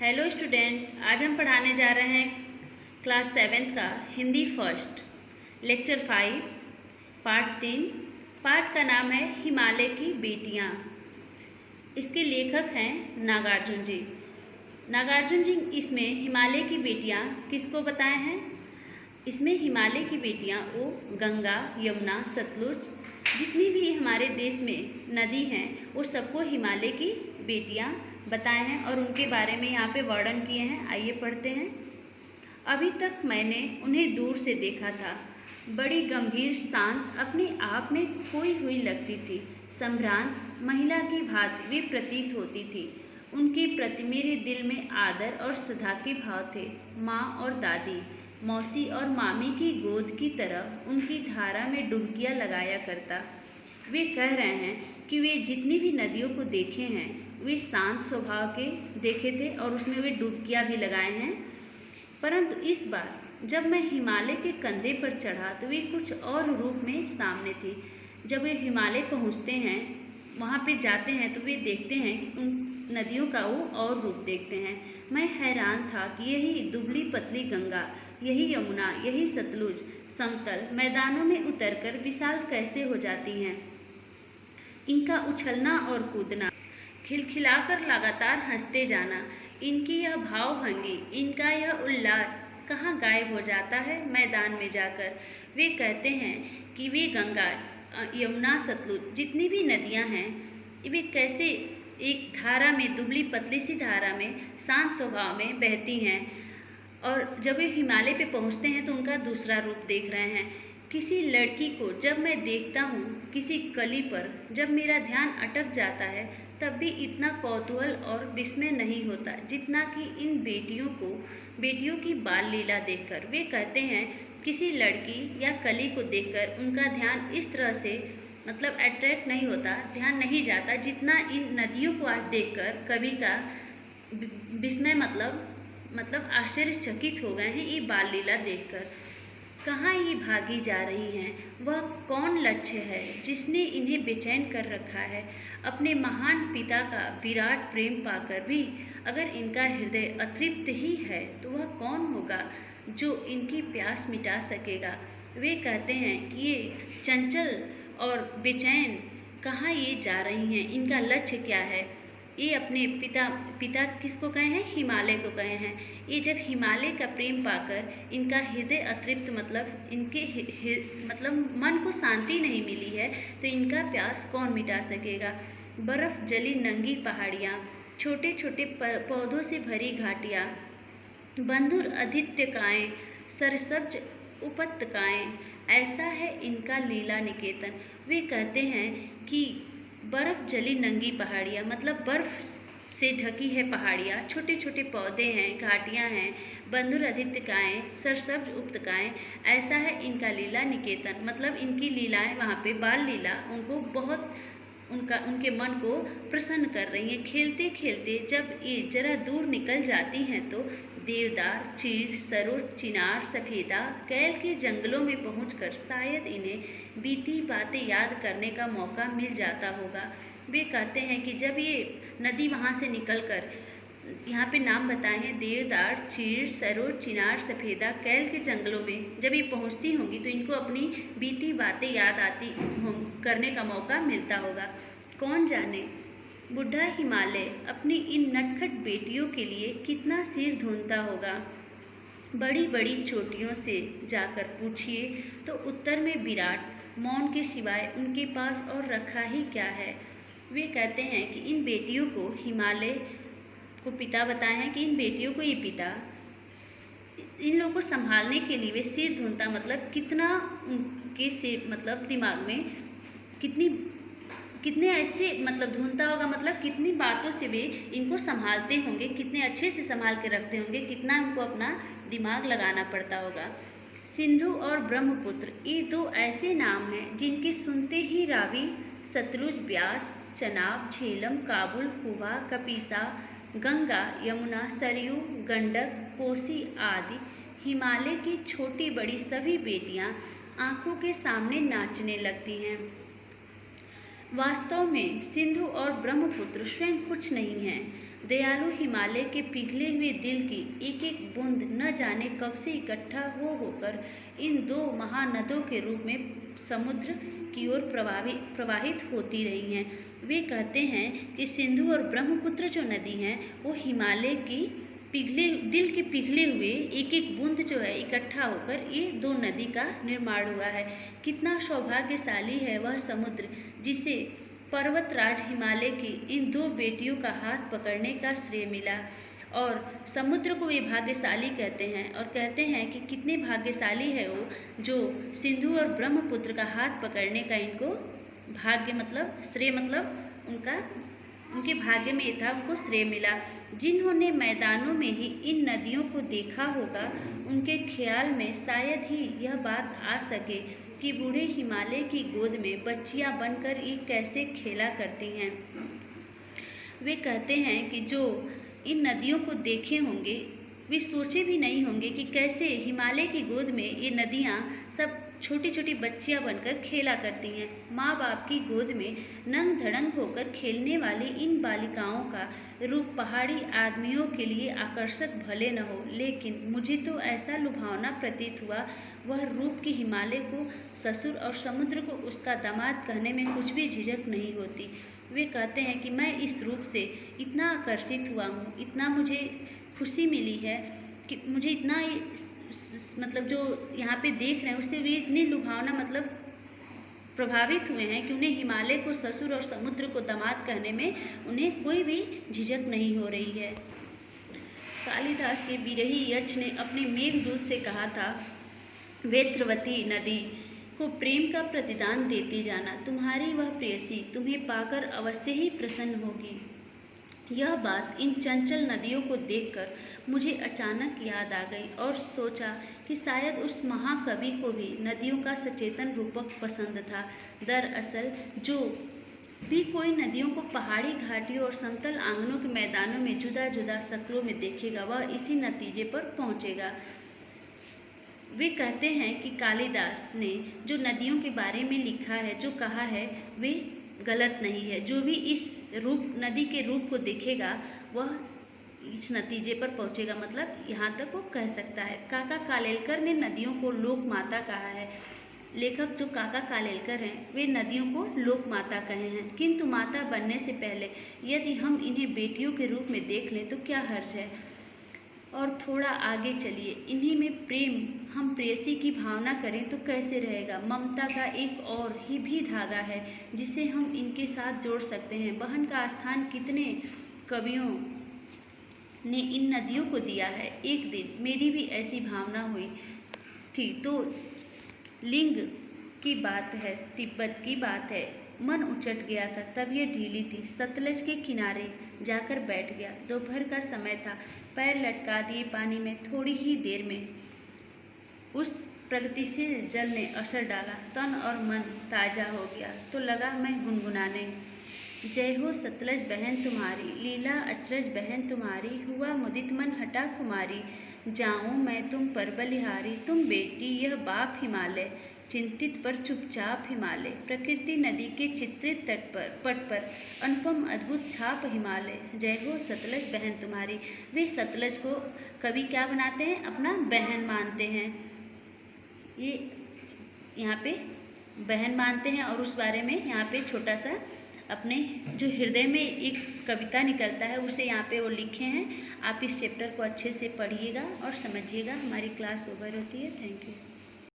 Hello student, आज हम पढ़ाने जा रहे हैं क्लास 7th का Hindi first lecture 5 part 3। Part का नाम है हिमालय की बेटियां। इसके लेखक हैं नागार्जुन जी। नागार्जुन जी इसमें हिमालय की बेटियां किसको बताए हैं? इसमें हिमालय की बेटियां वो गंगा, यमुना, सतलुज, जितनी भी हमारे देश में नदी हैं वो सबको हिमालय की बेटियां बताए हैं और उनके बारे में यहाँ पे वर्णन किए हैं। आइए पढ़ते हैं। अभी तक मैंने उन्हें दूर से देखा था। बड़ी गंभीर, शांत, अपने आप में खोई हुई लगती थी। संभ्रांत महिला की भांति वे प्रतीत होती थी। उनके प्रति मेरे दिल में आदर और सुधा के भाव थे। माँ और दादी, मौसी और मामी की गोद की तरह उनकी धारा में डुबकियाँ लगाया करता। वे कह रहे हैं कि वे जितनी भी नदियों को देखे हैं वे शांत स्वभाव के देखे थे और उसमें वे डुबकियाँ भी लगाए हैं। परंतु इस बार जब मैं हिमालय के कंधे पर चढ़ा तो वे कुछ और रूप में सामने थी। जब वे हिमालय पहुँचते हैं, वहाँ पे जाते हैं तो वे देखते हैं कि उन नदियों का वो और रूप देखते हैं। मैं हैरान था कि यही दुबली पतली गंगा, यही यमुना, यही सतलुज समतल मैदानों में उतरकर विशाल कैसे हो जाती हैं। इनका उछलना और कूदना, खिलखिलाकर लगातार हंसते जाना, इनकी यह भावभंगी, इनका यह उल्लास कहाँ गायब हो जाता है मैदान में जाकर। वे कहते हैं कि वे गंगा, यमुना, सतलुज जितनी भी नदियाँ हैं वे कैसे एक धारा में, दुबली पतली सी धारा में शांत स्वभाव में बहती हैं। और जब वे हिमालय पे पहुँचते हैं तो उनका दूसरा रूप देख रहे हैं। किसी लड़की को जब मैं देखता हूँ किसी कली पर, जब मेरा ध्यान अटक जाता है तब भी इतना कौतूहल और विस्मय नहीं होता जितना कि इन बेटियों की बाल लीला देखकर। वे कहते हैं किसी लड़की या कली को देखकर उनका ध्यान इस तरह से अट्रैक्ट नहीं होता, ध्यान नहीं जाता जितना इन नदियों को आज देखकर कवि का विस्मय आश्चर्यचकित हो गए हैं ये बाल लीला देखकर। कहाँ ये भागी जा रही हैं? वह कौन लक्ष्य है जिसने इन्हें बेचैन कर रखा है? अपने महान पिता का विराट प्रेम पाकर भी अगर इनका हृदय अतृप्त ही है तो वह कौन होगा जो इनकी प्यास मिटा सकेगा? वे कहते हैं कि ये चंचल और बेचैन कहाँ ये जा रही हैं, इनका लक्ष्य क्या है? ये अपने पिता किसको कहे हैं? हिमालय को कहे हैं। ये जब हिमालय का प्रेम पाकर इनका हृदय अतृप्त इनके मन को शांति नहीं मिली है तो इनका प्यास कौन मिटा सकेगा? बर्फ़ जली नंगी पहाड़ियाँ, छोटे छोटे पौधों से भरी घाटियाँ, बंधुर आदित्यकाएँ, सरसब्ज उपत्यकाएँ, ऐसा है इनका लीला निकेतन। वे कहते हैं कि बर्फ़ जली नंगी पहाड़ियाँ बर्फ़ से ढकी है पहाड़ियाँ, छोटे छोटे पौधे हैं, घाटियाँ हैं, बंधुर आदित्यकाएँ, सरसब्ज उपत्यकाएँ, ऐसा है इनका लीला निकेतन। इनकी लीलाएँ वहाँ पे बाल लीला उनको बहुत उनके मन को प्रसन्न कर रही हैं। खेलते खेलते जब ये जरा दूर निकल जाती हैं तो देवदार, चीड़, सरोज, चिनार, सफ़ेदा, कैल के जंगलों में पहुंचकर शायद इन्हें बीती बातें याद करने का मौका मिल जाता होगा। वे कहते हैं कि जब ये नदी वहाँ से निकलकर, यहाँ पे नाम बताए हैं देवदार, चीड़, सरोज, चिनार, सफ़ेदा, कैल के जंगलों में जब ये पहुँचती होंगी तो इनको अपनी बीती बातें याद करने का मौका मिलता होगा। कौन जाने बुढ़ा हिमालय अपनी इन नटखट बेटियों के लिए कितना सिर धुनता होगा। बड़ी बड़ी चोटियों से जाकर पूछिए तो उत्तर में विराट मौन के सिवाय उनके पास और रखा ही क्या है। वे कहते हैं कि इन बेटियों को हिमालय को पिता बताए हैं कि इन बेटियों को ये पिता इन लोगों को संभालने के लिए वे सिर धुनता, कितना उनके सिर दिमाग में कितने ऐसे धुनता होगा, कितनी बातों से वे इनको संभालते होंगे, कितने अच्छे से संभाल के रखते होंगे, कितना उनको अपना दिमाग लगाना पड़ता होगा। सिंधु और ब्रह्मपुत्र ये दो ऐसे नाम हैं जिनके सुनते ही रावी, सतलुज, ब्यास, चनाब, झेलम, काबुल, कुबा, कपीसा, गंगा, यमुना, सरयू, गंडक, कोसी आदि हिमालय की छोटी बड़ी सभी बेटियां आंखों के सामने नाचने लगती हैं। वास्तव में सिंधु और ब्रह्मपुत्र स्वयं कुछ नहीं हैं, दयालु हिमालय के पिघले हुए दिल की एक एक बूंद न जाने कब से इकट्ठा होकर इन दो महानदों के रूप में समुद्र की ओर प्रवाहित होती रही हैं। वे कहते हैं कि सिंधु और ब्रह्मपुत्र जो नदी हैं वो हिमालय की दिल के पिघले हुए एक एक बूंद जो है इकट्ठा होकर ये दो नदी का निर्माण हुआ है। कितना सौभाग्यशाली है वह समुद्र जिसे पर्वतराज हिमालय की इन दो बेटियों का हाथ पकड़ने का श्रेय मिला। और समुद्र को वे भाग्यशाली कहते हैं और कहते हैं कि कितने भाग्यशाली है वो जो सिंधु और ब्रह्मपुत्र का हाथ पकड़ने का इनको भाग्य मतलब श्रेय मतलब उनके भाग्य में था, उनको श्रेय मिला। जिन्होंने मैदानों में ही इन नदियों को देखा होगा उनके ख्याल में शायद ही यह बात आ सके कि बूढ़े हिमालय की गोद में बच्चियां बनकर ये कैसे खेला करती हैं। वे कहते हैं कि जो इन नदियों को देखे होंगे वे सोचे भी नहीं होंगे कि कैसे हिमालय की गोद में ये नदियाँ सब छोटी छोटी बच्चियाँ बनकर खेला करती हैं। माँ बाप की गोद में नंग धड़ंग होकर खेलने वाली इन बालिकाओं का रूप पहाड़ी आदमियों के लिए आकर्षक भले न हो, लेकिन मुझे तो ऐसा लुभावना प्रतीत हुआ वह रूप की हिमालय को ससुर और समुद्र को उसका दामाद कहने में कुछ भी झिझक नहीं होती। वे कहते हैं कि मैं इस रूप से इतना आकर्षित हुआ हूँ, इतना मुझे खुशी मिली है कि मुझे इतना मतलब जो यहाँ पे देख रहे हैं उससे वे इतने लुभावना मतलब प्रभावित हुए हैं कि उन्हें हिमालय को ससुर और समुद्र को दामाद कहने में उन्हें कोई भी झिझक नहीं हो रही है। कालिदास के विरही यक्ष ने अपने मेघदूत से कहा था, वेत्रवती नदी को प्रेम का प्रतिदान देते जाना, तुम्हारी वह प्रेयसी तुम्हें पाकर अवश्य ही प्रसन्न होगी। यह बात इन चंचल नदियों को देखकर मुझे अचानक याद आ गई और सोचा कि शायद उस महाकवि को भी नदियों का सचेतन रूपक पसंद था। दरअसल जो भी कोई नदियों को पहाड़ी घाटियों और समतल आंगनों के मैदानों में जुदा जुदा शक्लों में देखेगा वह इसी नतीजे पर पहुँचेगा। वे कहते हैं कि कालिदास ने जो नदियों के बारे में लिखा है, जो कहा है, वे गलत नहीं है। जो भी इस नदी के रूप को देखेगा वह इस नतीजे पर पहुंचेगा, मतलब यहाँ तक वो कह सकता है। काका कालेलकर ने नदियों को लोक माता कहा है। लेखक जो काका कालेलकर हैं वे नदियों को लोक माता कहे हैं, किंतु माता बनने से पहले यदि हम इन्हें बेटियों के रूप में देख लें तो क्या हर्ज है। और थोड़ा आगे चलिए, इन्हीं में प्रेम हम प्रेयसी की भावना करें तो कैसे रहेगा। ममता का एक और ही भी धागा है जिसे हम इनके साथ जोड़ सकते हैं। बहन का स्थान कितने कवियों ने इन नदियों को दिया है। एक दिन मेरी भी ऐसी भावना हुई थी, तो लिंग की बात है, तिब्बत की बात है। मन उचट गया था, तब ये ढीली थी। सतलज के किनारे जाकर बैठ गया। दोपहर का समय था। पैर लटका दिए पानी में। थोड़ी ही देर में उस प्रगतिशील जल ने असर डाला। तन और मन ताज़ा हो गया तो लगा मैं गुनगुनाने, जय हो सतलज बहन तुम्हारी, लीला अचरज बहन तुम्हारी, हुआ मुदित मन हटा कुमारी, जाऊँ मैं तुम पर बलिहारी, तुम बेटी यह बाप हिमालय, चिंतित पर चुपचाप हिमालय, प्रकृति नदी के चित्रित पट पर अनुपम अद्भुत छाप हिमालय, जय हो सतलज बहन तुम्हारी। वे सतलज को कवि क्या बनाते हैं, अपना बहन मानते हैं। ये यहाँ पे बहन मानते हैं और उस बारे में यहाँ पे छोटा सा अपने जो हृदय में एक कविता निकलता है उसे यहाँ पे वो लिखे हैं। आप इस चैप्टर को अच्छे से पढ़िएगा और समझिएगा। हमारी क्लास ओवर होती है। Thank you.